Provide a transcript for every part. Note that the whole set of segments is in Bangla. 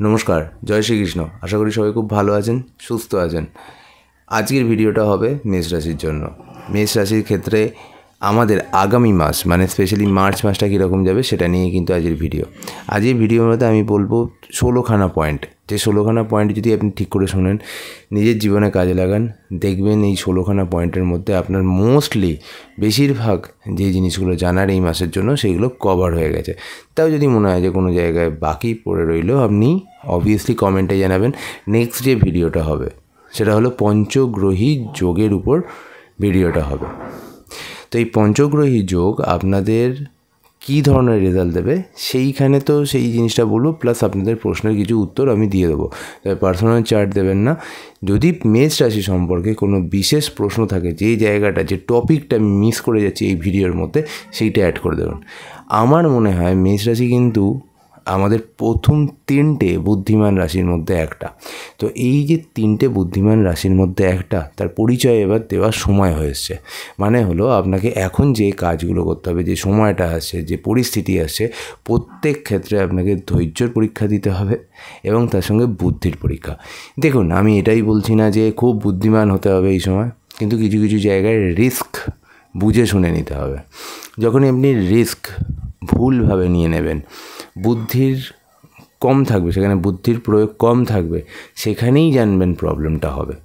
নমস্কার, জয় শ্রীকৃষ্ণ। আশা করি সবাই খুব ভালো আছেন, সুস্থ আছেন। আজকের ভিডিওটা হবে মেষ রাশির জন্য। মেষ রাশির ক্ষেত্রে আমাদের আগামী মাস মানে স্পেশালি মার্চ মাসটা কীরকম যাবে সেটা নিয়ে কিন্তু আজকের ভিডিও। আজকের ভিডিওর মধ্যে আমি বলবো 16খানা পয়েন্ট। যে 16খানা পয়েন্ট যদি আপনি ঠিক করে শোনেন, নিজের জীবনে কাজে লাগান, দেখবেন এই 16খানা পয়েন্টের মধ্যে আপনার মোস্টলি বেশিরভাগ যে জিনিসগুলো জানার এই মাসের জন্য সেইগুলো কভার হয়ে গেছে। তাও যদি মনে হয় যে কোনো জায়গায় বাকি পড়ে রইলো, আপনি অবভিয়াসলি কমেন্টে জানাবেন। নেক্সট যে ভিডিওটা হবে সেটা হলো পঞ্চগ্রহী যোগের উপর ভিডিওটা হবে। তো এই পঞ্চগ্রহী যোগ আপনাদের কী ধরনের রেজাল্ট দেবে সেইখানে তো সেই জিনিসটা বলবো, প্লাস আপনাদের প্রশ্নের কিছু উত্তর আমি দিয়ে দেবো। তবে পার্সোনাল চার্ট দেবেন না। যদি মেষ রাশি সম্পর্কে কোনো বিশেষ প্রশ্ন থাকে, যেই জায়গাটা যে টপিকটা আমি মিস করে যাচ্ছি এই ভিডিওর মধ্যে, সেইটা অ্যাড করে দেবেন। আমার মনে হয় মেষ রাশি কিন্তু আমাদের প্রথম 3টে বুদ্ধিমান রাশির মধ্যে একটা। তো এই যে 3টে বুদ্ধিমান রাশির মধ্যে একটা, তার পরিচয় এবার দেওয়ার সময় হয়েছে। মানে হলো আপনাকে এখন যে কাজগুলো করতে হবে, যে সময়টা আসছে, যে পরিস্থিতি আসছে, প্রত্যেক ক্ষেত্রে আপনাকে ধৈর্যের পরীক্ষা দিতে হবে এবং তার সঙ্গে বুদ্ধির পরীক্ষা। দেখুন, আমি এটাই বলছি না যে খুব বুদ্ধিমান হতে হবে এই সময়, কিন্তু কিছু কিছু জায়গায় রিস্ক বুঝে শুনে নিতে হবে। যখন আপনি রিস্ক ভুলভাবে নিয়ে নেবেন, বুদ্ধির কম থাকবে, সেখানে বুদ্ধির প্রয়োগ কম থাকবে, সেখানেই জানবেন প্রবলেমটা হবে।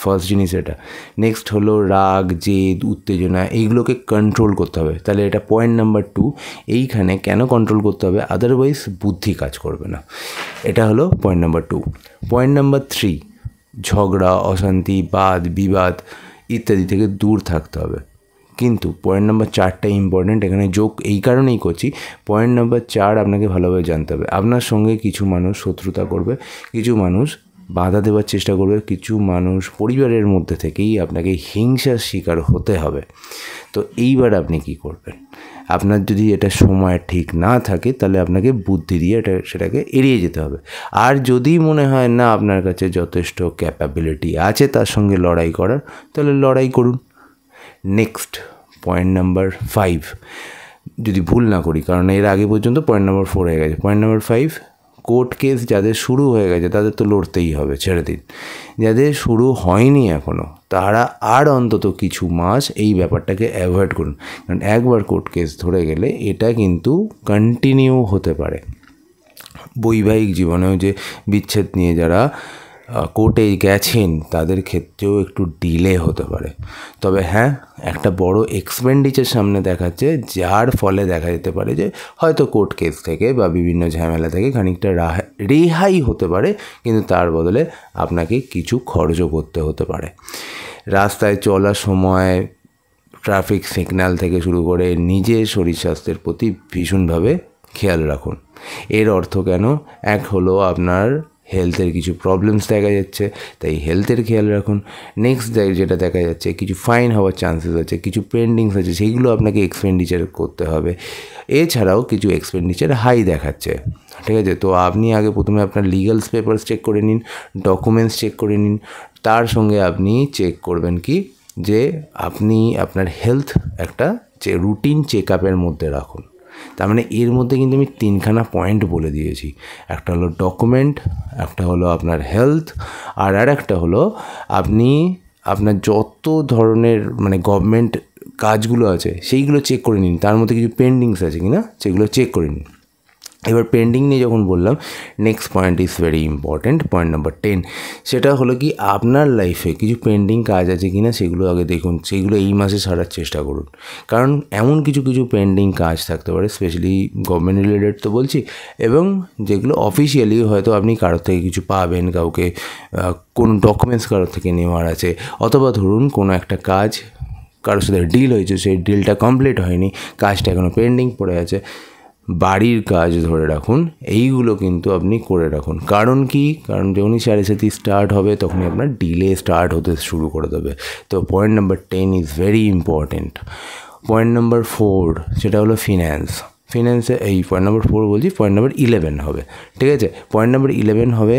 ফার্স্ট জিনিস এটা। নেক্সট হলো রাগ, জেদ, উত্তেজনা, এইগুলোকে কন্ট্রোল করতে হবে। তাহলে এটা পয়েন্ট নাম্বার 2। এইখানে কেন কন্ট্রোল করতে হবে, আদারওয়াইজ বুদ্ধি কাজ করবে না। এটা হলো পয়েন্ট নাম্বার 2। পয়েন্ট নাম্বার 3, ঝগড়া, অশান্তি, বাদ বিবাদ ইত্যাদি থেকে দূর থাকতে হবে। কিন্তু পয়েন্ট নাম্বার 4টা ইম্পর্ট্যান্ট। এখানে যোগ এই কারণেই করছি, পয়েন্ট নাম্বার 4 আপনাকে ভালোভাবে জানতে হবে। আপনার সঙ্গে কিছু মানুষ শত্রুতা করবে, কিছু মানুষ বাধা দেওয়ার চেষ্টা করবে, কিছু মানুষ পরিবারের মধ্যে থেকেই আপনাকে হিংসার শিকার হতে হবে। তো এইবার আপনি কি করবেন? আপনার যদি এটা সময় ঠিক না থাকে, তাহলে আপনাকে বুদ্ধি দিয়ে সেটাকে এড়িয়ে যেতে হবে। আর যদি মনে হয় না আপনার কাছে যথেষ্ট ক্যাপাবিলিটি আছে তার সঙ্গে লড়াই করার, তাহলে লড়াই করুন। নেক্সট পয়েন্ট নাম্বার 5, যদি ভুল না করি, কারণ এর আগে পর্যন্ত পয়েন্ট নাম্বার 4 হয়ে গেছে। পয়েন্ট নাম্বার 5, কোর্ট কেস যাদের শুরু হয়ে গেছে তাদের তো লড়তেই হবে, ছেড়ে দিন। যাদের শুরু হয়নি এখনও, তারা আর অন্তত কিছু মাস এই ব্যাপারটাকে অ্যাভয়েড করুন। কারণ একবার কোর্ট কেস ধরে গেলে এটা কিন্তু কন্টিনিউ হতে পারে। বৈবাহিক জীবনেও যে বিচ্ছেদ নিয়ে যারা কোর্টে গেছেন তাদের ক্ষেত্রেও একটু ডিলে হতে পারে। তবে হ্যাঁ, একটা বড় এক্সপেন্ডিচার সামনে দেখাচ্ছে, যার ফলে দেখা যেতে পারে যে হয়তো কোর্ট কেস থেকে বা বিভিন্ন ঝামেলা থেকে খানিকটা রেহাই হতে পারে, কিন্তু তার বদলে আপনাকে কিছু খরচও করতে হতে পারে। রাস্তায় চলার সময় ট্রাফিক সিগন্যাল থেকে শুরু করে নিজের শরীর স্বাস্থ্যের প্রতি ভীষণভাবে খেয়াল রাখুন। এর অর্থ কেন? এক হলো আপনার হেলথের কিছু প্রবলেমস দেখা যাচ্ছে, তাই হেলথের খেয়াল রাখুন। নেক্সট যেটা দেখা যাচ্ছে, কিছু ফাইন হওয়ার চান্সেস আছে, কিছু পেন্ডিংস আছে, সেইগুলো আপনাকে এক্সপেন্ডিচার করতে হবে। এছাড়াও কিছু এক্সপেন্ডিচার হাই দেখাচ্ছে, ঠিক আছে? তো আপনি আগে প্রথমে আপনার লিগালস পেপারস চেক করে নিন, ডকুমেন্টস চেক করে নিন। তার সঙ্গে আপনি চেক করবেন কি, যে আপনি আপনার হেলথ একটা রুটিন চেক আপের মধ্যে রাখুন। তার মানে এর মধ্যে কিন্তু আমি 3খানা পয়েন্ট বলে দিয়েছি। একটা হলো ডকুমেন্ট, একটা হলো আপনার হেলথ, আর একটা হলো আপনি আপনার যত ধরনের মানে গভর্নমেন্ট কাজগুলো আছে সেইগুলো চেক করে নিন। তার মধ্যে কিছু পেন্ডিংস আছে কি না সেগুলো চেক করে নিন। এবার পেন্ডিং নিয়ে যখন বললাম, next point is very important, point number 10। সেটা হলো কি, আপনার লাইফে কিছু পেন্ডিং কাজ আছে কি না সেগুলো আগে দেখুন, সেইগুলো এই মাসে সারার চেষ্টা করুন। কারণ এমন কিছু পেন্ডিং কাজ থাকতে পারে, স্পেশালি গভর্নমেন্ট রিলেটেড তো বলছি, এবং যেগুলো অফিসিয়ালি হয়তো আপনি কারোর থেকে কিছু পাবেন, কাউকে কোনো ডকুমেন্টস কারোর থেকে নেওয়ার আছে, অথবা ধরুন কোনো একটা কাজ কারোর সাথে ডিল হয়েছে, সেই ডিলটা কমপ্লিট হয়নি, কাজটা এখনও পেন্ডিং পড়ে আছে। বাড়ির কাজ ধরে রাখুন, এইগুলো কিন্তু আপনি করে রাখুন। কারণ কি, কারণ যখনই সাথে স্টার্ট হবে তখনই আপনার ডিলে স্টার্ট হতে শুরু করে দেবে। তো point number 10 is very important. Point number 4, সেটা হলো ফিন্যান্সে, এই পয়েন্ট নাম্বার 4 বলছি, পয়েন্ট নাম্বার 11 হবে, ঠিক আছে? পয়েন্ট নাম্বার 11 হবে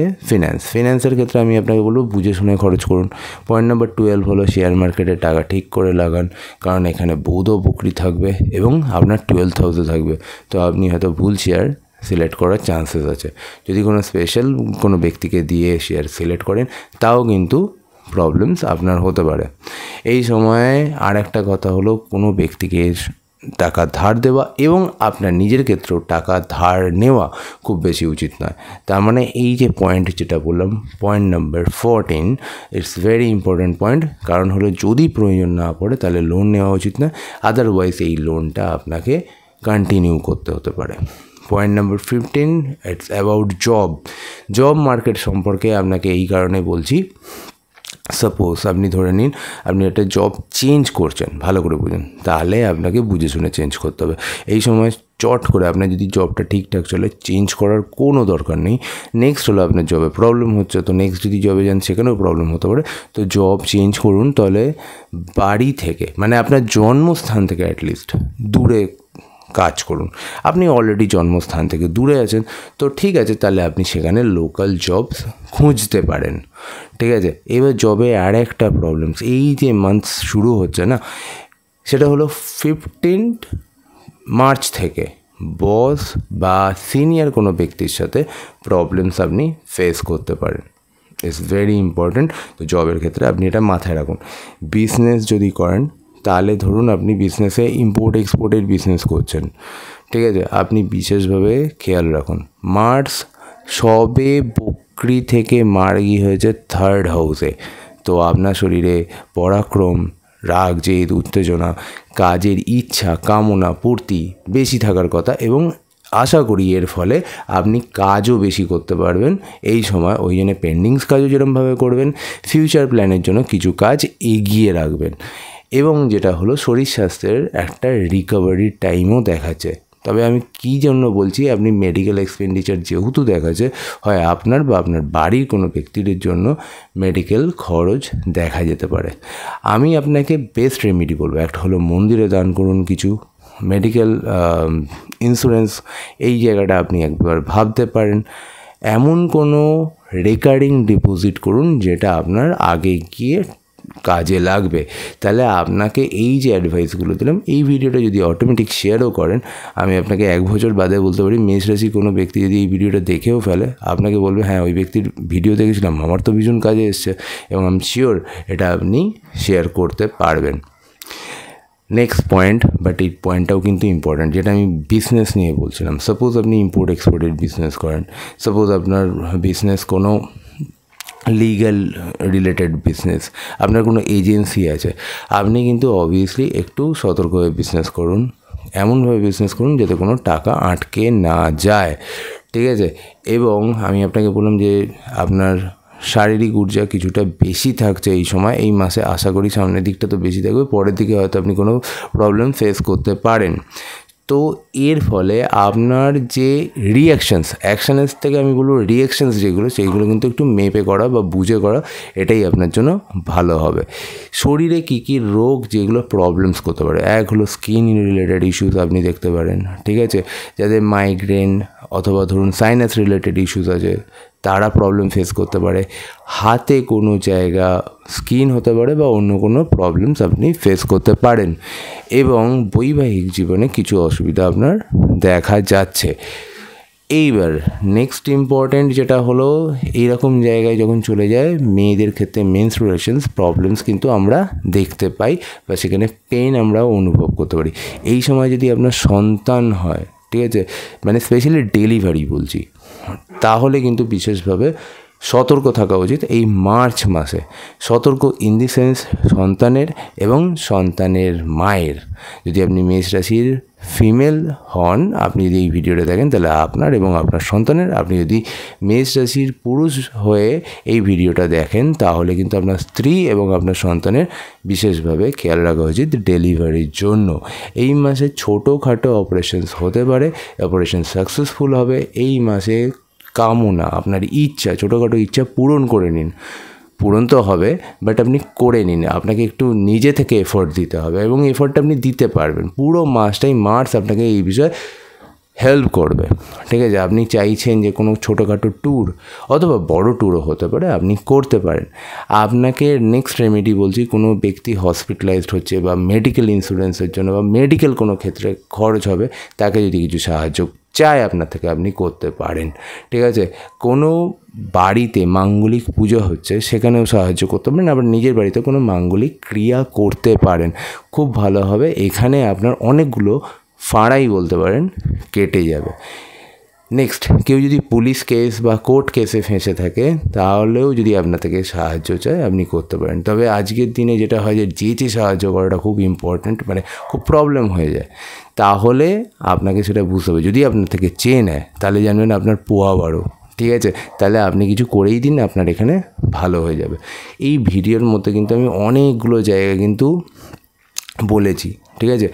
ফিন্যান্সের ক্ষেত্রে আমি আপনাকে বলবো বুঝে শুনে খরচ করুন। পয়েন্ট নাম্বার 12 হলো শেয়ার মার্কেটে টাকা ঠিক করে লাগান, কারণ এখানে বৌদ্ধ বকরি থাকবে এবং আপনার 12th হাউসে থাকবে। তো আপনি হয়তো ভুল শেয়ার সিলেক্ট করার চান্সেস আছে। যদি কোনো স্পেশাল কোনো ব্যক্তিকে দিয়ে শেয়ার সিলেক্ট করেন তাও কিন্তু প্রবলেমস আপনার হতে পারে। এই সময়ে আর একটা কথা হলো, কোনো ব্যক্তিকে টাকা ধার দেওয়া এবং আপনার নিজের ক্ষেত্রেও টাকা ধার নেওয়া খুব বেশি উচিত নয়। তার মানে এই যে পয়েন্ট যেটা বললাম, point number 14, it's very important point. কারণ হলো যদি প্রয়োজন না পড়ে তাহলে লোন নেওয়া উচিত নয়, আদারওয়াইজ এই লোনটা আপনাকে কন্টিনিউ করতে হতে পারে। Point number 15, it's about job market সম্পর্কে আপনাকে এই কারণে বলছি। সাপোজ আপনি ধরে নিন আপনি একটা জব চেঞ্জ করছেন, ভালো করে বুঝুন, তাহলে আপনাকে বুঝে শুনে চেঞ্জ করতে হবে। এই সময় চট করে আপনার যদি জবটা ঠিকঠাক চলে চেঞ্জ করার কোনো দরকার নেই। নেক্সট হলো আপনার জবে প্রবলেম হচ্ছে, তো নেক্সট যদি জবে যান সেখানেও প্রবলেম হতে পারে, তো জব চেঞ্জ করুন। তাহলে বাড়ি থেকে মানে আপনার জন্মস্থান থেকে অ্যাটলিস্ট দূরে কাজ করুন। আপনি অলরেডি জন্মস্থান থেকে দূরে আছেন, তো ঠিক আছে, তাহলে আপনি সেখানে লোকাল জবস খুঁজতে পারেন। ঠিক আছে, এবার জবে আর একটা প্রবলেমস এই যে মান্থ শুরু হচ্ছে না, সেটা হলো 15 মার্চ থেকে বস বা সিনিয়র কোনো ব্যক্তির সাথে প্রবলেমস আপনি ফেস করতে পারেন। It's very important. তো জবের ক্ষেত্রে আপনি এটা মাথায় রাখুন। বিজনেস যদি করেন তাহলে ধরুন আপনি বিজনেসে ইম্পোর্ট এক্সপোর্টের বিজনেস করছেন, ঠিক আছে, আপনি বিশেষভাবে খেয়াল রাখুন। মার্স সবে বকরি থেকে মার্গী হয়েছে 3rd হাউসে, তো আপনার শরীরে পরাক্রম, রাগ, জেদ, উত্তেজনা, কাজের ইচ্ছা, কামনা, পূর্তি বেশি থাকার কথা এবং আশা করি এর ফলে আপনি কাজও বেশি করতে পারবেন এই সময়। ওই জন্য পেন্ডিংস কাজও যেরকমভাবে করবেন, ফিউচার প্ল্যানের জন্য কিছু কাজ এগিয়ে রাখবেন। এবং যেটা হলো শরীর স্বাস্থ্যের একটা রিকভারির টাইমও দেখাচ্ছে। তবে আমি কী জন্য বলছি, আপনি মেডিকেল এক্সপেন্ডিচার যেহেতু দেখাচ্ছে, হয় আপনার বা আপনার বাড়ির কোনো ব্যক্তির জন্য মেডিকেল খরচ দেখা যেতে পারে। আমি আপনাকে বেস্ট রেমেডি বলবো, একটা হলো মন্দিরে দান করুন কিছু, মেডিকেল ইন্স্যুরেন্স এই জায়গাটা আপনি একবার ভাবতে পারেন। এমন কোনো রেকারিং ডিপোজিট করুন যেটা আপনার আগে গিয়ে কাজে লাগবে। তাহলে আপনাকে এই যে অ্যাডভাইসগুলো দিলাম, এই ভিডিওটা যদি অটোমেটিক শেয়ারও করেন, আমি আপনাকে 1 বছর বাদে বলতে পারি মেষ রাশি কোনো ব্যক্তি যদি এই ভিডিওটা দেখেও ফেলে, আপনাকে বলবে হ্যাঁ ওই ব্যক্তির ভিডিও দেখেছিলাম, আমার তো ভীষণ কাজে এসছে, এবং আমি শিওর এটা আপনি শেয়ার করতে পারবেন। নেক্সট পয়েন্ট, বাট এই পয়েন্টটাও কিন্তু ইম্পর্ট্যান্ট, যেটা আমি বিজনেস নিয়ে বলছিলাম। সাপোজ আপনি ইম্পোর্ট এক্সপোর্টের বিজনেস করেন, সাপোজ আপনার বিজনেস কোনো লিগ্যাল রিলেটেড বিজনেস, আপনার কোনো এজেন্সি আছে, আপনি কিন্তু অবভিয়াসলি একটু সতর্ক হয়ে বিজনেস করুন, এমনভাবে বিজনেস করুন যাতে কোনো টাকা আটকে না যায়, ঠিক আছে। এবং আমি আপনাকে বললাম যে আপনার শারীরিক ঊর্জা কিছুটা বেশি থাকছে এই সময়, এই মাসে আশা করি সামনের দিকটা তো বেশি থাকবে, পরের দিকে হয়তো আপনি কোনো প্রবলেম ফেস করতে পারেন। তো এর ফলে আপনার যে অ্যাকশানের থেকে আমি বলবো রিয়াকশানস যেগুলো, সেইগুলো কিন্তু একটু মেপে করা বা বুঝে করা, এটাই আপনার জন্য ভালো হবে। শরীরে কী কী রোগ যেগুলো প্রবলেমস করতে পারে, এক হলো স্কিন রিলেটেড ইস্যুস আপনি দেখতে পারেন, ঠিক আছে, যাদের মাইগ্রেন অথবা ধরুন সাইনাস রিলেটেড ইস্যুস আছে তারা প্রবলেম ফেস করতে পারে। হাতে কোনো জায়গা স্কিন হতে পারে বা অন্য কোনো প্রবলেমস আপনি ফেস করতে পারেন। এবং বৈবাহিক জীবনে কিছু অসুবিধা আপনার দেখা যাচ্ছে। এইবার নেক্সট ইম্পর্ট্যান্ট যেটা হলো, এইরকম জায়গায় যখন চলে যায় মেয়েদের ক্ষেত্রে মেনস্ট্রুয়েশনস প্রবলেমস কিন্তু আমরা দেখতে পাই বা সেখানে পেন আমরা অনুভব করতে পারি। এই সময় যদি আপনার সন্তান হয়, ঠিক আছে, মানে স্পেশালি ডেলিভারি বলছি, তাহলে কিন্তু বিশেষভাবে সতর্ক থাকা উচিত এই মার্চ মাসে। সতর্ক ইন দি সেন্স সন্তানের এবং সন্তানের মায়ের। যদি আপনি মেষ রাশির ফিমেল হন, আপনি যদি এই ভিডিওটা দেখেন তাহলে আপনার এবং আপনার সন্তানের, আপনি যদি মেষ রাশির পুরুষ হয়ে এই ভিডিওটা দেখেন তাহলে কিন্তু আপনার স্ত্রী এবং আপনার সন্তানের বিশেষভাবে খেয়াল রাখা উচিত ডেলিভারির জন্য। এই মাসে ছোটোখাটো অপারেশনস হতে পারে, অপারেশন সাকসেসফুল হবে। এই মাসে কামনা, আপনার ইচ্ছা, ছোটোখাটো ইচ্ছা পূরণ করে নিন। পূরণ তো হবে, বাট আপনি করে নিন। আপনাকে একটু নিজে থেকে এফোর্ট দিতে হবে এবং এফোর্টটা আপনি দিতে পারবেন। পুরো মাসটাই মার্চ আপনাকে এই বিষয়ে হেল্প করবে। ঠিক আছে, আপনি চাইছেন যে কোনো ছোটোখাটো ট্যুর অথবা বড় ট্যুরও হতে পারে, আপনি করতে পারেন। আপনাকে নেক্সট রেমেডি বলছি, কোনো ব্যক্তি হসপিটালাইজড হচ্ছে বা মেডিকেল ইন্স্যুরেন্সের জন্য বা মেডিকেল কোনো ক্ষেত্রে খরচ হবে, তাকে যদি কিছু সাহায্য চায় আপনার থেকে, আপনি করতে পারেন। ঠিক আছে, কোনো বাড়িতে মাঙ্গলিক পুজো হচ্ছে, সেখানেও সাহায্য করতে পারেন। আবার নিজের বাড়িতে কোনো মাঙ্গলিক ক্রিয়া করতে পারেন, খুব ভালো হবে। এখানে আপনার অনেকগুলো ফাঁড়াই বলতে পারেন কেটে যাবে। নেক্সট, কেউ যদি পুলিশ কেস বা কোর্ট কেসে ফেঁসে থাকে, তাহলেও যদি আপনার থেকে সাহায্য চায়, আপনি করতে পারেন। তবে আজকের দিনে যেটা হয় যে যেচে সাহায্য করাটা খুব ইম্পর্ট্যান্ট, মানে খুব প্রবলেম হয়ে যায়, তাহলে আপনাকে সেটা বুঝতে হবে। যদি আপনার থেকে চেয়ে নেয়, তাহলে জানবেন আপনার পোয়া বাড়ো। ঠিক আছে, তাহলে আপনি কিছু করেই দিন, আপনার এখানে ভালো হয়ে যাবে। এই ভিডিওর মধ্যে কিন্তু আমি অনেকগুলো জায়গা কিন্তু বলেছি। ঠিক আছে,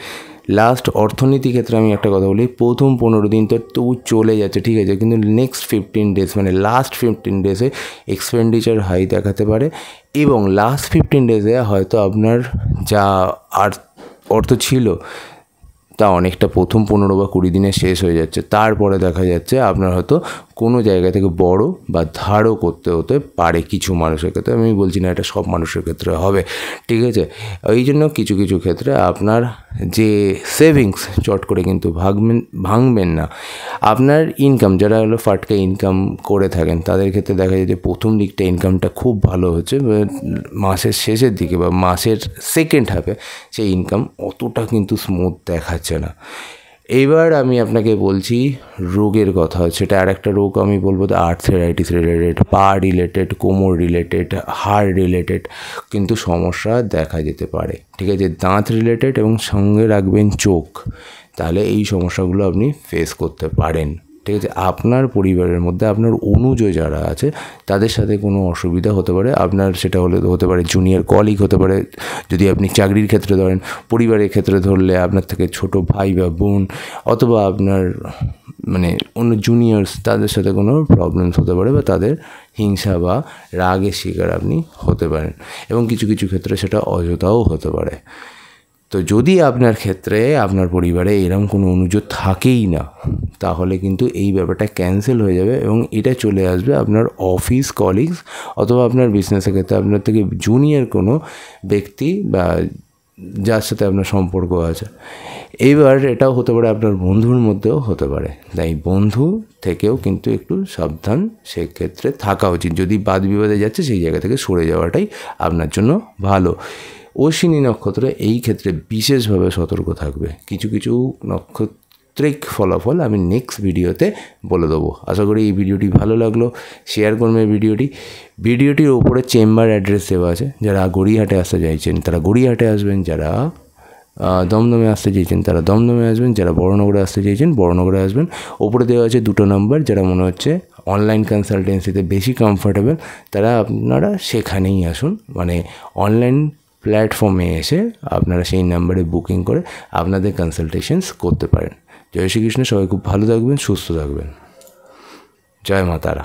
লাস্ট অর্থনীতি ক্ষেত্রে আমি একটা কথা বলি, প্রথম 15 দিন তো তবু চলে যাচ্ছে, ঠিক আছে, কিন্তু নেক্সট 15 ডেজ মানে লাস্ট 15 ডেজে এক্সপেন্ডিচার হাই দেখাতে পারে, এবং লাস্ট 15 ডেজে হয়তো আপনার যা অর্থ ছিল তা অনেকটা প্রথম 15 বা 20 দিনে শেষ হয়ে যাচ্ছে। তারপরে দেখা যাচ্ছে আপনার হয়তো কোনো জায়গা থেকে বড় বা ধারও করতে হতে পারে কিছু মানুষের ক্ষেত্রে। আমি বলছি না এটা সব মানুষের ক্ষেত্রে হবে। ঠিক আছে, এই জন্য কিছু কিছু ক্ষেত্রে আপনার যে সেভিংস চট করে কিন্তু ভাঙবেন না। আপনার ইনকাম, যারা হলো ফাটকা ইনকাম করে থাকেন, তাদের ক্ষেত্রে দেখা যায় যে প্রথম দিকটা ইনকামটা খুব ভালো হচ্ছে, মাসের শেষের দিকে বা মাসের সেকেন্ড হাফে সেই ইনকাম অতটা কিন্তু স্মুথ দেখাচ্ছে না। এবার আমি আপনাকে বলছি রোগের কথা। সেটা আর একটা রোগ আমি বলবো, আর্থ্রাইটিস রিলেটেড, পা রিলেটেড, কোমর রিলেটেড, হাড় রিলেটেড কিন্তু সমস্যা দেখা যেতে পারে। ঠিক আছে, দাঁত রিলেটেড এবং সঙ্গে রাখবেন চোখ, তাহলে এই সমস্যাগুলো আপনি ফেস করতে পারেন। ঠিক আছে, আপনার পরিবারের মধ্যে আপনার অনুজ যারা আছে, তাদের সাথে কোনো অসুবিধা হতে পারে। আপনার সেটা হতে পারে জুনিয়র কলিগ হতে পারে, যদি আপনি চাকরির ক্ষেত্রে ধরেন। পরিবারের ক্ষেত্রে ধরলে আপনার থেকে ছোট ভাই বা বোন, অথবা আপনার মানে অন্য জুনিয়র্স, তাদের সাথে কোনো প্রবলেমস হতে পারে, বা তাদের হিংসা বা রাগের শিকার আপনি হতে পারেন, এবং কিছু কিছু ক্ষেত্রে সেটা অযথাও হতে পারে। তো যদি আপনার ক্ষেত্রে আপনার পরিবারে এরকম কোনো অনুযোগ থাকেই না, তাহলে কিন্তু এই ব্যাপারটা ক্যান্সেল হয়ে যাবে, এবং এটা চলে আসবে আপনার অফিস কলিগস অথবা আপনার বিজনেসের ক্ষেত্রে আপনার থেকে জুনিয়র কোনো ব্যক্তি বা যার সাথে আপনার সম্পর্ক আছে। এইবার এটাও হতে পারে আপনার বন্ধুর মধ্যেও হতে পারে, তাই বন্ধু থেকেও কিন্তু একটু সাবধান সেক্ষেত্রে থাকা উচিত। যদি বাদ বিবাদে যাচ্ছে, সেই জায়গা থেকে সরে যাওয়াটাই আপনার জন্য ভালো। অশ্বিনী নক্ষত্রে এই ক্ষেত্রে বিশেষভাবে সতর্ক থাকবে। কিছু কিছু নক্ষত্রিক ফলাফল আমি নেক্সট ভিডিওতে বলে দেবো। আশা করি এই ভিডিওটি ভালো লাগলো, শেয়ার করবে ভিডিওটির ওপরে চেম্বার অ্যাড্রেস দেওয়া আছে। যারা গড়িয়াহাটে আসতে চাইছেন তারা গড়িয়াহাটে আসবেন, যারা দমদমে আসতে চাইছেন তারা দমদমে আসবেন, যারা বড়নগরে আসতে চাইছেন বড়নগরে আসবেন। ওপরে দেওয়া আছে 2টো নাম্বার, যারা মনে হচ্ছে অনলাইন কনসালটেন্সিতে বেশি কমফর্টেবল, তারা আপনারা সেখানেই আসুন, মানে অনলাইন প্ল্যাটফর্মে এসে আপনারা সেই নাম্বারে বুকিং করে আপনাদের কনসালটেশনস করতে পারেন। জয় শ্রীকৃষ্ণ, সবাই খুব ভালো থাকবেন, সুস্থ থাকবেন। জয় মা তারা।